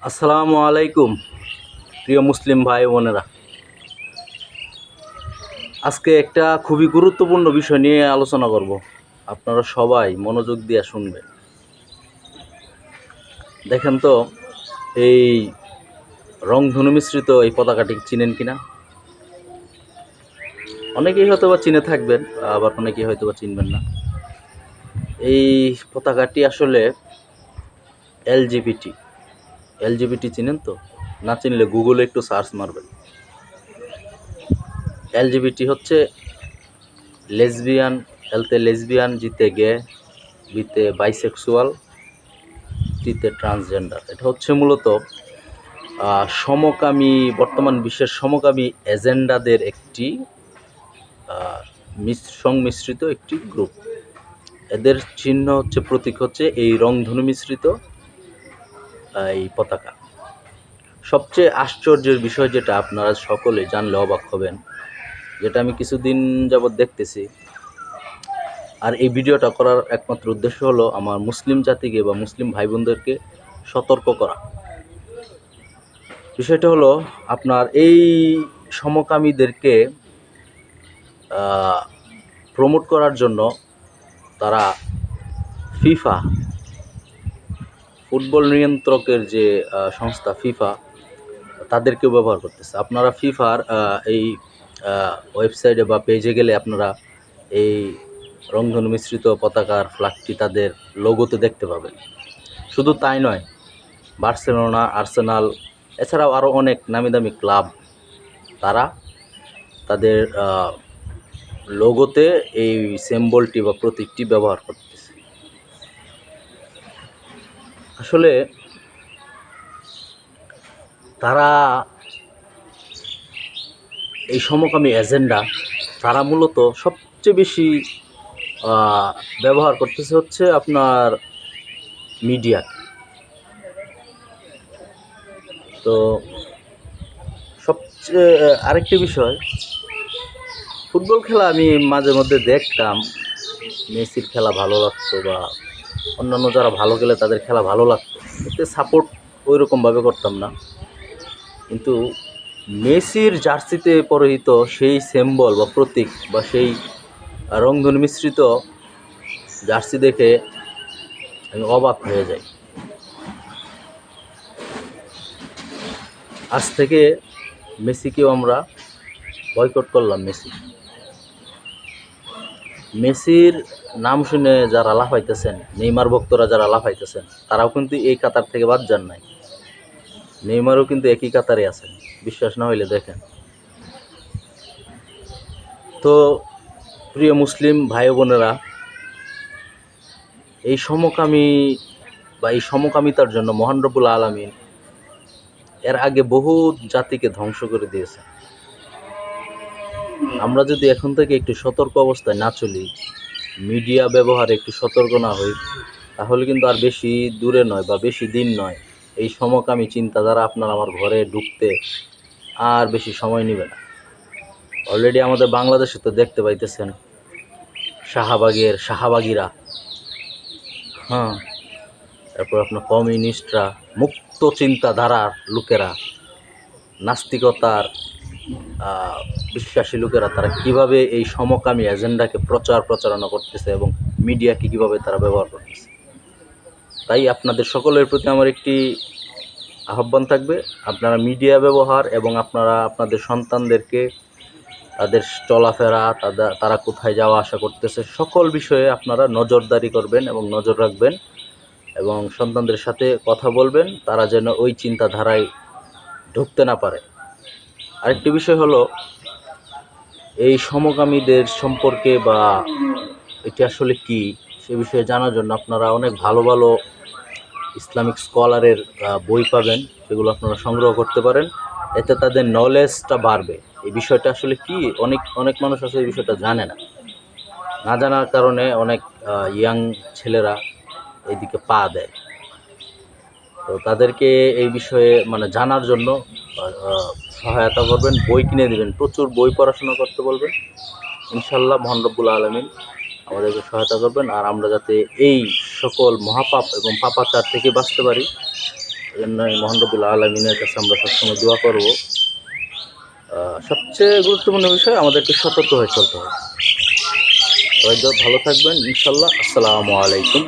আসসালামু আলাইকুম প্রিয় মুসলিম ভাই বোনেরা। আজকে একটা খুবই গুরুত্বপূর্ণ বিষয় নিয়ে আলোচনা করব। আপনারা সবাই মনোযোগ দিয়ে শুনবেন। দেখেন তো, এই রংধনু মিশ্রিত এই পতাকাটি চিনেন কিনা? অনেকেই হয়তো বা চিনে থাকবেন, আবার অনেকেই হয়তো বা চিনবেন না। এই পতাকাটি আসলে এলজিবিটি। এলজিবিটি চিনেন তো? না চিনলে গুগলে একটু সার্চ মারবেন। এলজিবিটি হচ্ছে লেসবিয়ান, এলতে লেসবিয়ান, জিতে গে, বিতে বাইসেক্সুয়াল, টিতে ট্রান্সজেন্ডার। এটা হচ্ছে মূলত সমকামী, বর্তমান বিশ্বের সমকামী এজেন্ডাদের একটি সংমিশ্রিত একটি গ্রুপ। এদের চিহ্ন হচ্ছে, প্রতীক হচ্ছে এই রংধনু মিশ্রিত এই পতাকা। সবচেয়ে আশ্চর্যের বিষয় যেটা আপনারা সকলে জানলে অবাক হবেন, যেটা আমি কিছুদিন যাবৎ দেখতেছি, আর এই ভিডিওটা করার একমাত্র উদ্দেশ্য হলো আমার মুসলিম জাতিকে বা মুসলিম ভাই বোনদেরকে সতর্ক করা। বিষয়টা হলো, আপনার এই সমকামীদেরকে প্রমোট করার জন্য তারা ফিফা, ফুটবল নিয়ন্ত্রকের যে সংস্থা ফিফা, তাদেরকেও ব্যবহার করতেছে। আপনারা ফিফার এই ওয়েবসাইটে বা পেজে গেলে আপনারা এই রংধনু মিশ্রিত পতাকার ফ্ল্যাগটি তাদের লোগোতে দেখতে পাবেন। শুধু তাই নয়, বার্সেলোনা, আর্সেনাল, এছাড়াও আরও অনেক নামি দামি ক্লাব, তারা তাদের লোগোতে এই সিম্বলটি বা প্রতীকটি ব্যবহার করতেছে। আসলে তারা এই সমকামী এজেন্ডা, তারা মূলত সবচেয়ে বেশি ব্যবহার করতেছে হচ্ছে আপনার মিডিয়া। তো সবচেয়ে আরেকটি বিষয়, ফুটবল খেলা আমি মাঝে মধ্যে দেখতাম, মেসির খেলা ভালো লাগতো, বা অন্যান্য যারা ভালো খেলে তাদের খেলা ভালো লাগতো, এতে সাপোর্ট ওই রকমভাবে করতাম না। কিন্তু মেসির জার্সিতে পরিহিত সেই সিম্বল বা প্রতীক বা সেই রংধনু মিশ্রিত জার্সি দেখে আমি অবাক হয়ে যাই। আজ থেকে মেসিকেও আমরা বয়কট করলাম। মেসির নাম শুনে যারা লাফাইতেছেন, নেইমার ভক্তরা যারা লাফাইতেছেন, তারাও কিন্তু এই কাতার থেকে বাদ যান নাই। নেইমারও কিন্তু একই কাতারে আছেন, বিশ্বাস না হইলে দেখেন। তো প্রিয় মুসলিম ভাই বোনেরা, এই সমকামী বা এই সমকামিতার জন্য মহান রব্বুল আলামিন এর আগে বহু জাতিকে ধ্বংস করে দিয়েছে। আমরা যদি এখন থেকে একটু সতর্ক অবস্থায় না চলি, মিডিয়া ব্যবহারে একটু সতর্ক না হই, তাহলে কিন্তু আর বেশি দূরে নয় বা বেশি দিন নয়, এই সমকামী চিন্তাধারা আপনার আমার ঘরে ঢুকতে আর বেশি সময় নেবে না। অলরেডি আমাদের বাংলাদেশে তো দেখতে পাইতেছেন, শাহবাগীরা, তারপর আপনার কমিউনিস্টরা, মুক্ত চিন্তাধারার লোকেরা, নাস্তিকতার বিশ্বাসী লোকেরা, তারা কিভাবে এই সমকামী এজেন্ডাকে প্রচারণা করতেছে এবং মিডিয়াকে কিভাবে তারা ব্যবহার করতেছে। তাই আপনাদের সকলের প্রতি আমার একটি আহ্বান থাকবে, আপনারা মিডিয়া ব্যবহার এবং আপনারা আপনাদের সন্তানদেরকে তাদের চলাফেরা, তারা কোথায় যাওয়া আসা করতেছে, সকল বিষয়ে আপনারা নজরদারি করবেন এবং নজর রাখবেন, এবং সন্তানদের সাথে কথা বলবেন, তারা যেন ওই চিন্তাধারায় ঢুকতে না পারে। আরেকটি বিষয় হলো, এই সমকামীদের সম্পর্কে বা এটি আসলে কি, সে বিষয়ে জানার জন্য আপনারা অনেক ভালো ভালো ইসলামিক স্কলারের বই পাবেন, সেগুলো আপনারা সংগ্রহ করতে পারেন। এতে তাদের নলেজটা বাড়বে। এই বিষয়টা আসলে কি, অনেক মানুষ আসলে এই বিষয়টা জানে না। না জানার কারণে অনেক ইয়াং ছেলেরা এইদিকে পা দেয়। তো তাদেরকে এই বিষয়ে জানার জন্য সহায়তা করবেন, বই কিনে দেবেন, প্রচুর বই পড়াশোনা করতে বলবেন। ইনশাল্লাহ মহান রব্বুল আলামিন আমাদেরকে সহায়তা করবেন, আর আমরা যাতে এই সকল মহাপাপ এবং পাপাচার থেকে বাঁচতে পারি, এজন্যই মহান রব্বুল আলামিনের কাছে আমরা সবসময় দোয়া করব। সবচেয়ে গুরুত্বপূর্ণ বিষয় আমাদেরকে সতর্ক হয়ে চলতে হবে। সবাই ভালো থাকবেন ইনশাল্লাহ। আসসালামু আলাইকুম।